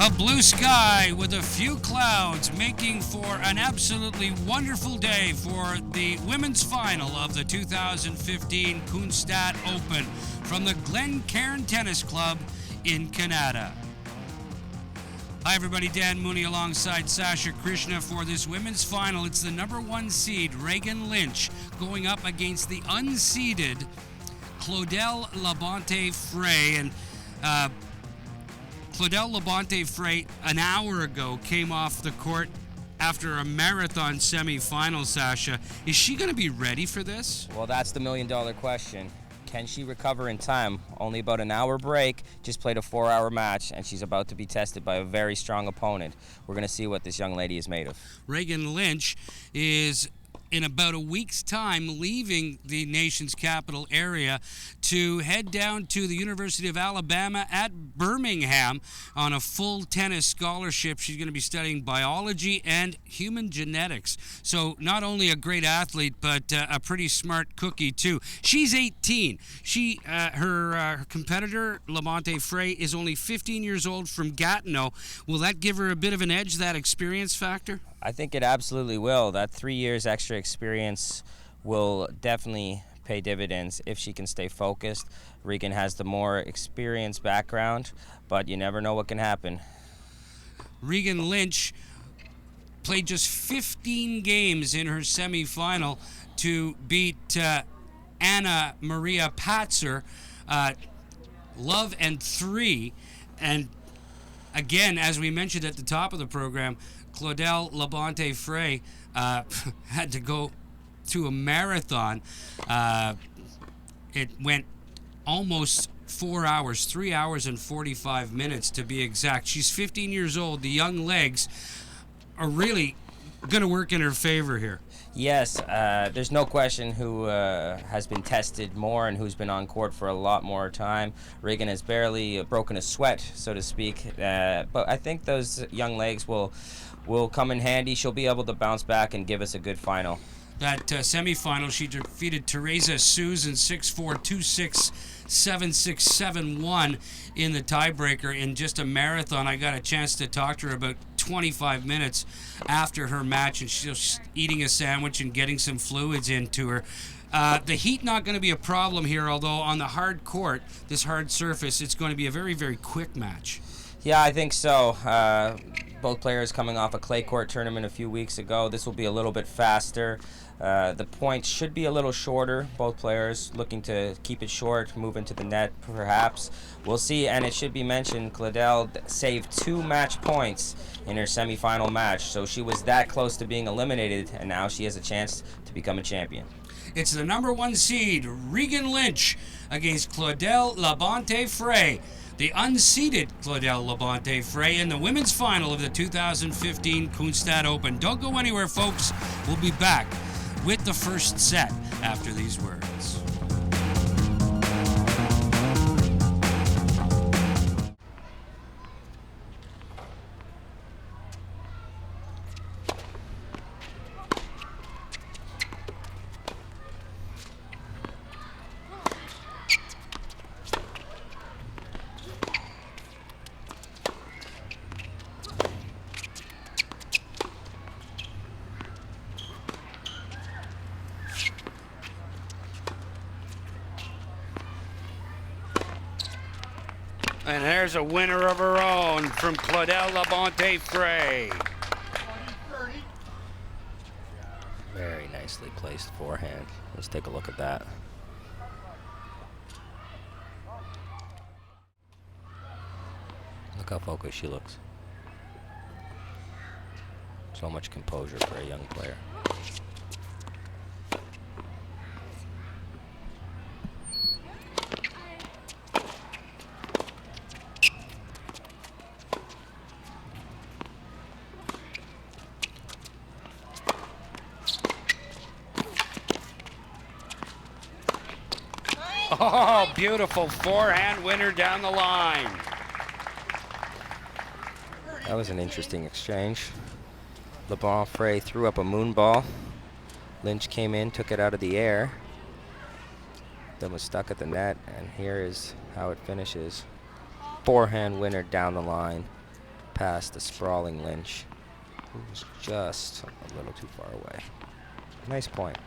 A blue sky with a few clouds, making for an absolutely wonderful day for the women's final of the 2015 Kunstadt Open from the Glencairn Tennis Club in Canada. Hi everybody, Dan Mooney alongside Sasha Krishna for this women's final. It's the number one seed, Regan Lynch, going up against the unseeded Claudelle Labonte-Frey. And Claudelle Labonte-Frey an hour ago came off the court after a marathon semifinal, Sasha. Is she going to be ready for this? Well, that's the million-dollar question. Can she recover in time? Only about an hour break, just played a 4-hour match, and she's about to be tested by a very strong opponent. We're going to see what this young lady is made of. Regan Lynch is in about a week's time leaving the nation's capital area to head down to the University of Alabama at Birmingham on a full tennis scholarship. She's going to be studying biology and human genetics. So not only a great athlete, but a pretty smart cookie too. She's 18. Her competitor, Labonte-Frey, is only 15 years old from Gatineau. Will that give her a bit of an edge, that experience factor? I think it absolutely will. That 3 years extra experience will definitely pay dividends if she can stay focused. Regan has the more experienced background, but you never know what can happen. Regan Lynch played just 15 games in her semifinal to beat Anna Maria Patzer, love and 3. And again, as we mentioned at the top of the program, Claudelle Labonte-Frey had to go through a marathon. It went almost 4 hours, 3 hours and 45 minutes to be exact. She's 15 years old. The young legs are really going to work in her favor here. Yes, there's no question who has been tested more and who's been on court for a lot more time. Regan has barely broken a sweat, so to speak. But I think those young legs will come in handy. She'll be able to bounce back and give us a good final. That semifinal, she defeated Teresa Suze in 6-4, 2-6, 7-6, 7-1 in the tiebreaker in just a marathon. I got a chance to talk to her about 25 minutes after her match, and she's just eating a sandwich and getting some fluids into her. The heat not going to be a problem here, although on the hard court, this hard surface, it's going to be a very, very quick match. Yeah, I think so. Both players coming off a clay court tournament a few weeks ago. This will be a little bit faster. The points should be a little shorter. Both players looking to keep it short, move into the net perhaps. We'll see, and it should be mentioned, Claudelle saved 2 match points in her semifinal match, so she was that close to being eliminated, and now she has a chance to become a champion. It's the number one seed, Regan Lynch, against Claudelle Labonte-Frey. The unseeded Claudelle Labonte-Frey in the women's final of the 2015 Kunstadt Open. Don't go anywhere, folks. We'll be back with the first set after these words. And there's a winner of her own from Claudelle Labonte-Frey. Very nicely placed forehand. Let's take a look at that. Look how focused she looks. So much composure for a young player. Oh, beautiful forehand winner down the line. That was an interesting exchange. Labonte-Frey threw up a moon ball. Lynch came in, took it out of the air, then was stuck at the net, and here is how it finishes. Forehand winner down the line. past the sprawling Lynch, who was just a little too far away. Nice point.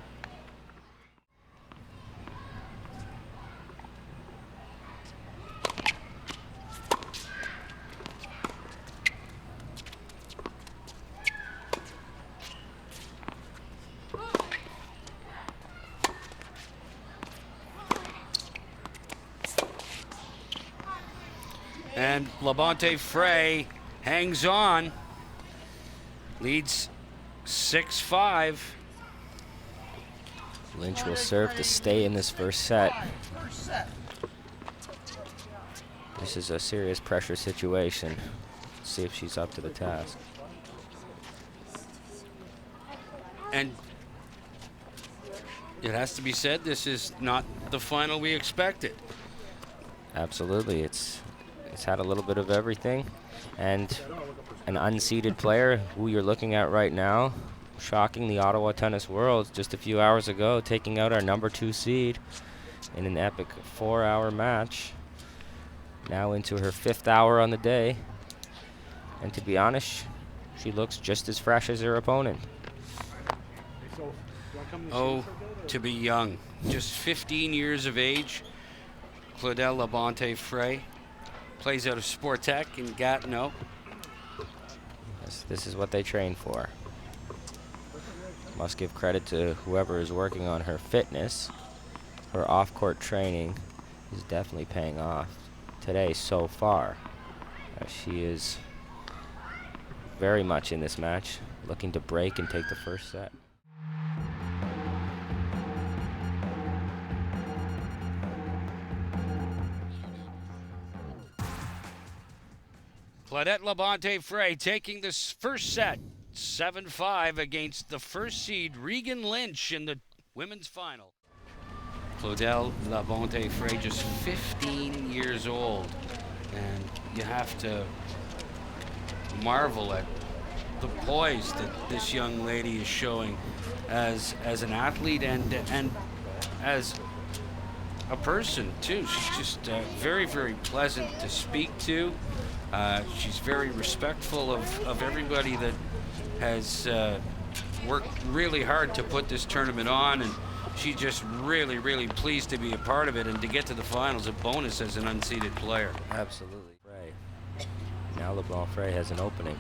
And Labonte-Frey hangs on, leads 6-5. Lynch will serve to stay in this first set. This is a serious pressure situation. Let's see if she's up to the task. And it has to be said, this is not the final we expected. Absolutely, it's had a little bit of everything, and an unseeded player who you're looking at right now, shocking the Ottawa tennis world just a few hours ago, taking out our #2 seed in an epic 4-hour match. Now into her 5th hour on the day, and to be honest, she looks just as fresh as her opponent. Oh, to be young, just 15 years of age. Claudelle Labonte-Frey plays out of Sportec in Gatineau. This is what they train for. Must give credit to whoever is working on her fitness. Her off-court training is definitely paying off today so far. She is very much in this match, looking to break and take the first set. Claudette Labonte-Frey taking this first set, 7-5 against the first seed Regan Lynch in the women's final. Claudelle Labonte-Frey, just 15 years old, and you have to marvel at the poise that this young lady is showing as an athlete and as a person too. She's just very, very pleasant to speak to. She's very respectful of everybody that has worked really hard to put this tournament on, and she's just really, really pleased to be a part of it and to get to the finals, a bonus as an unseeded player. Absolutely. Frey. Now Labonte-Frey has an opening.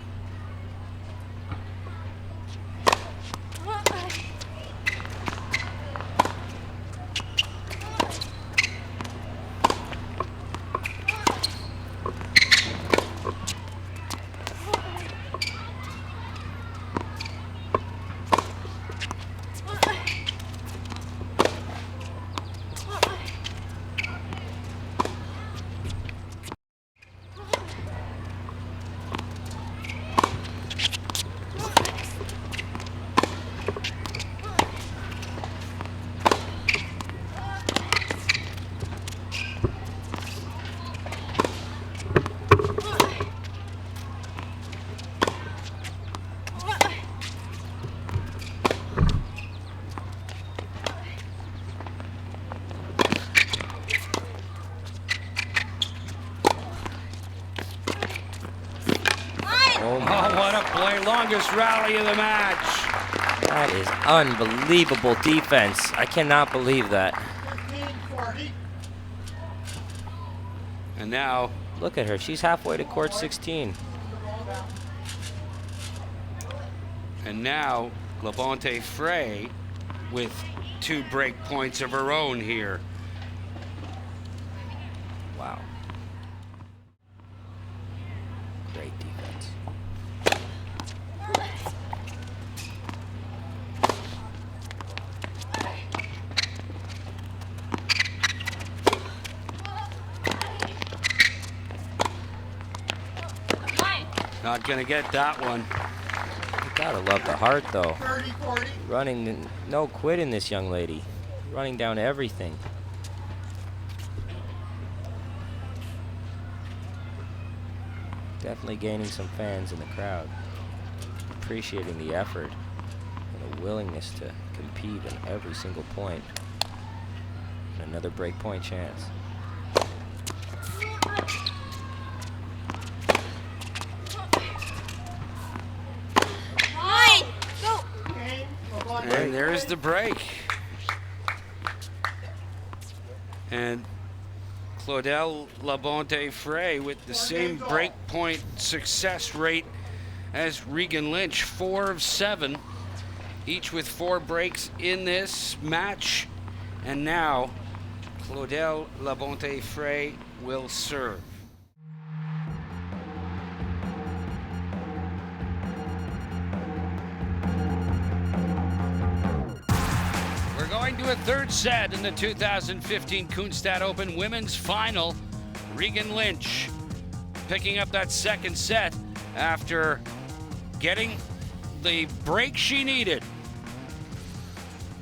Oh, what a play. Longest rally of the match. That is unbelievable defense. I cannot believe that. And now, look at her. She's halfway to court 16. And now, Labonte-Frey with 2 break points of her own here. Wow. Great defense. Not gonna get that one. You gotta love the heart, though. Running, no quitting this young lady. Running down everything. Definitely gaining some fans in the crowd. Appreciating the effort and a willingness to compete in every single point. And another break point chance. break. And there's the break. And Claudelle Labonte-Frey with the same break point success rate as Regan Lynch, 4 of 7, each with 4 breaks in this match. And now Claudelle Labonte-Frey will serve. We're going to a third set in the 2015 Kunstadt Open Women's Final. Regan Lynch picking up that second set after getting the break she needed.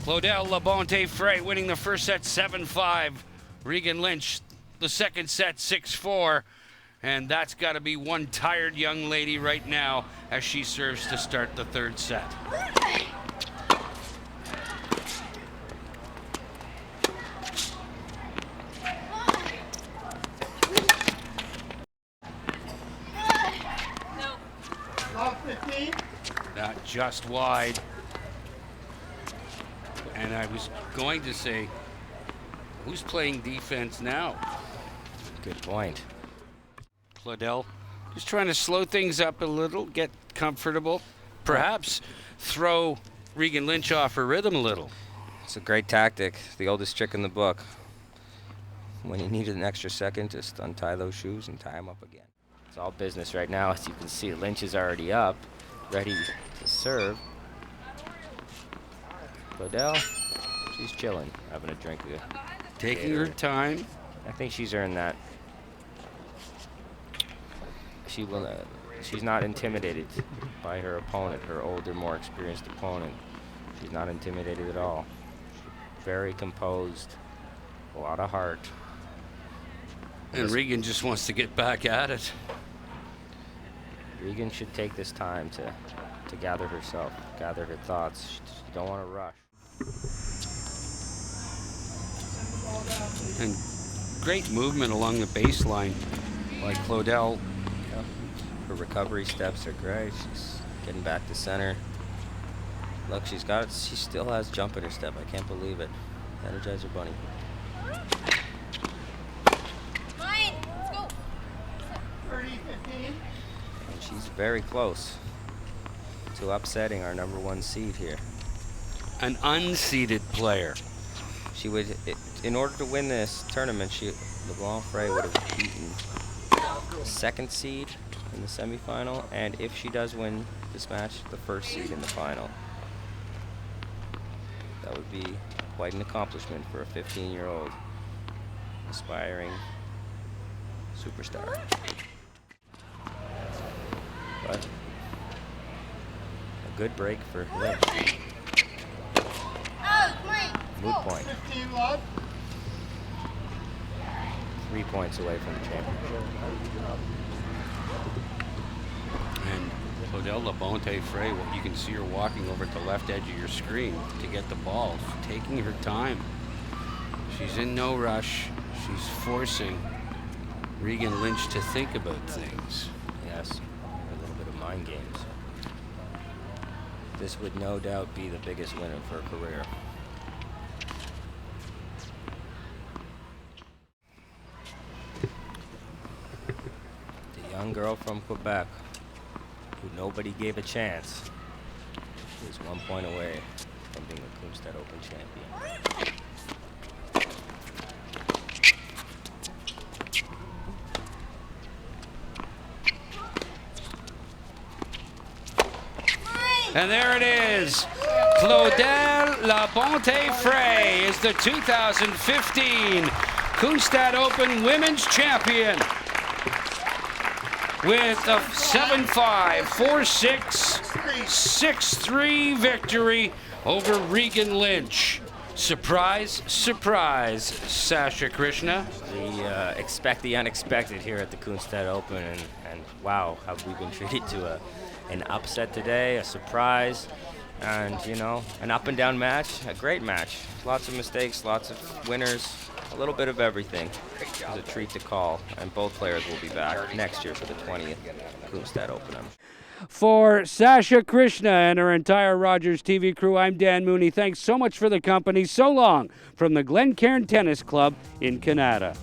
Claudelle Labonte-Frey winning the first set 7-5. Regan Lynch the second set 6-4. And that's got to be one tired young lady right now as she serves to start the third set. Not just wide. And I was going to say, who's playing defense now? Good point. Claudelle just trying to slow things up a little, get comfortable, perhaps throw Regan Lynch off her rhythm a little. It's a great tactic, the oldest trick in the book. When you needed an extra second, just untie those shoes and tie them up again. It's all business right now. As you can see, Lynch is already up, ready to serve. Claudelle, she's chilling, having a drink. Taking her time. I think she's earned that. She will. She's not intimidated by her opponent, her older, more experienced opponent. She's not intimidated at all. She's very composed, a lot of heart. And Regan just wants to get back at it. Regan should take this time to gather herself, gather her thoughts. She don't want to rush. And great movement along the baseline by Claudelle. Her recovery steps are great. She's getting back to center. Look, she still has jump in her step. I can't believe it. Energizer Bunny. Mine. Let's go. 30-15. And she's very close to upsetting our #1 seed here. An unseeded player. She would, in order to win this tournament, Labonte-Frey would have beaten the 2nd seed in the semifinal, and if she does win this match, the 1st seed in the final. That would be quite an accomplishment for a 15-year-old aspiring superstar. But a good break for Lynch. Moot point. 3 points away from the championship. And Claudelle Labonte-Frey, you can see her walking over to the left edge of your screen to get the ball, taking her time. She's in no rush. She's forcing Regan Lynch to think about things. Yes, a little bit of mind games. This would no doubt be the biggest win of her career. The young girl from Quebec, who nobody gave a chance, is 1 point away from being a Kunstadt Open champion. And there it is. Claudelle Labonte-Frey is the 2015 Kunstadt Open Women's Champion with a 7-5, 4-6, 6-3 victory over Regan Lynch. Surprise, surprise, Sasha Krishna. We expect the unexpected here at the Kunstadt Open, and wow, have we been treated to an upset today, a surprise, and you know, an up and down match, a great match. Lots of mistakes, lots of winners, a little bit of everything. It was a treat to call, and both players will be back next year for the 20th Kunstadt Open. For Sasha Krishna and her entire Rogers TV crew, I'm Dan Mooney. Thanks so much for the company. So long from the Glencairn Tennis Club in Canada.